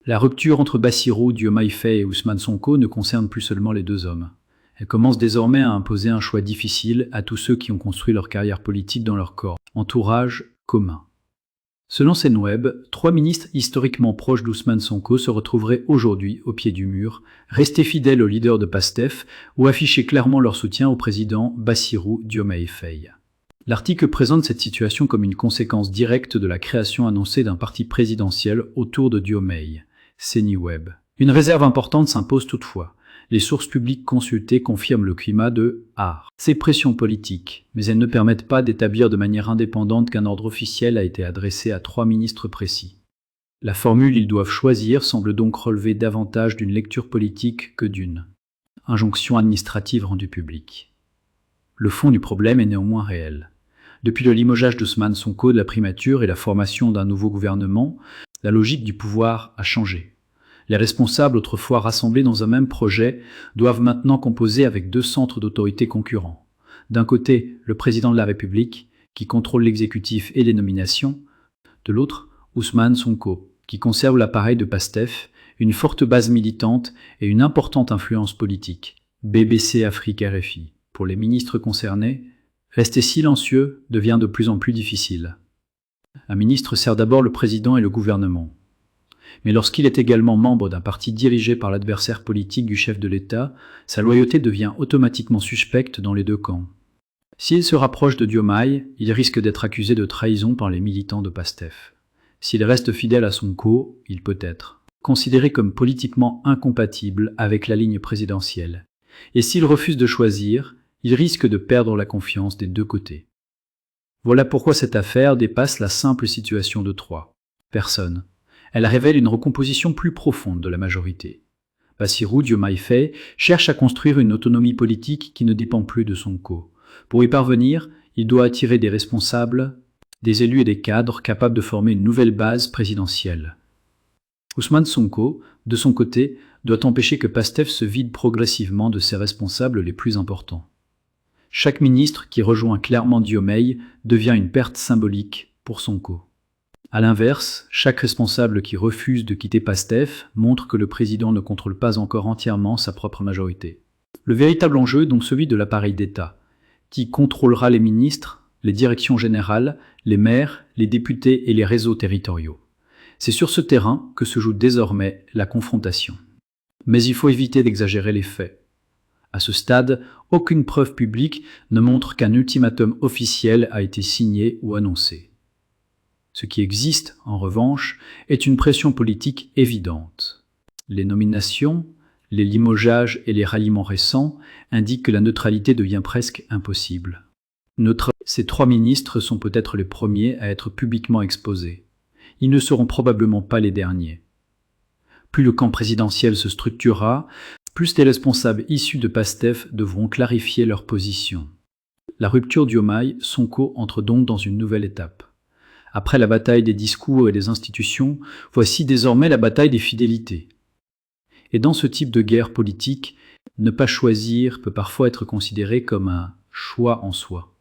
La rupture entre Bassirou Diomaye Faye et Ousmane Sonko ne concerne plus seulement les deux hommes. Elle commence désormais à imposer un choix difficile à tous ceux qui ont construit leur carrière politique dans leur corps, entourage commun. Selon Senweb, 3 ministres historiquement proches d'Ousmane Sonko se retrouveraient aujourd'hui au pied du mur, restés fidèles au leader de PASTEF ou afficher clairement leur soutien au président Bassirou Diomaye Faye. L'article présente cette situation comme une conséquence directe de la création annoncée d'un parti présidentiel autour de Diomaye, Senweb. Une réserve importante s'impose toutefois. Les sources publiques consultées confirment le climat de art. Ces pressions politiques, mais elles ne permettent pas d'établir de manière indépendante qu'un ordre officiel a été adressé à 3 ministres précis. La formule « ils doivent choisir » semble donc relever davantage d'une lecture politique que d'une injonction administrative rendue publique. Le fond du problème est néanmoins réel. Depuis le limogeage d'Ousmane Sonko de la primature et la formation d'un nouveau gouvernement, la logique du pouvoir a changé. Les responsables autrefois rassemblés dans un même projet doivent maintenant composer avec 2 centres d'autorité concurrents. D'un côté, le président de la République, qui contrôle l'exécutif et les nominations. De l'autre, Ousmane Sonko, qui conserve l'appareil de PASTEF, une forte base militante et une importante influence politique. BBC Afrique RFI. Pour les ministres concernés, rester silencieux devient de plus en plus difficile. Un ministre sert d'abord le président et le gouvernement. Mais lorsqu'il est également membre d'un parti dirigé par l'adversaire politique du chef de l'État, sa loyauté devient automatiquement suspecte dans les 2 camps. S'il se rapproche de Diomaye, il risque d'être accusé de trahison par les militants de PASTEF. S'il reste fidèle à Sonko, il peut être considéré comme politiquement incompatible avec la ligne présidentielle. Et s'il refuse de choisir, il risque de perdre la confiance des 2 côtés. Voilà pourquoi cette affaire dépasse la simple situation de 3 personnes. Elle révèle une recomposition plus profonde de la majorité. Bassirou Diomaye Faye cherche à construire une autonomie politique qui ne dépend plus de Sonko. Pour y parvenir, il doit attirer des responsables, des élus et des cadres capables de former une nouvelle base présidentielle. Ousmane Sonko, de son côté, doit empêcher que PASTEF se vide progressivement de ses responsables les plus importants. Chaque ministre qui rejoint clairement Diomaye devient une perte symbolique pour Sonko. A l'inverse, chaque responsable qui refuse de quitter PASTEF montre que le président ne contrôle pas encore entièrement sa propre majorité. Le véritable enjeu est donc celui de l'appareil d'État, qui contrôlera les ministres, les directions générales, les maires, les députés et les réseaux territoriaux. C'est sur ce terrain que se joue désormais la confrontation. Mais il faut éviter d'exagérer les faits. À ce stade, aucune preuve publique ne montre qu'un ultimatum officiel a été signé ou annoncé. Ce qui existe, en revanche, est une pression politique évidente. Les nominations, les limogeages et les ralliements récents indiquent que la neutralité devient presque impossible. Ces 3 ministres sont peut-être les premiers à être publiquement exposés. Ils ne seront probablement pas les derniers. Plus le camp présidentiel se structurera, plus les responsables issus de PASTEF devront clarifier leur position. La rupture Diomaye-Sonko entre donc dans une nouvelle étape. Après la bataille des discours et des institutions, voici désormais la bataille des fidélités. Et dans ce type de guerre politique, ne pas choisir peut parfois être considéré comme un choix en soi.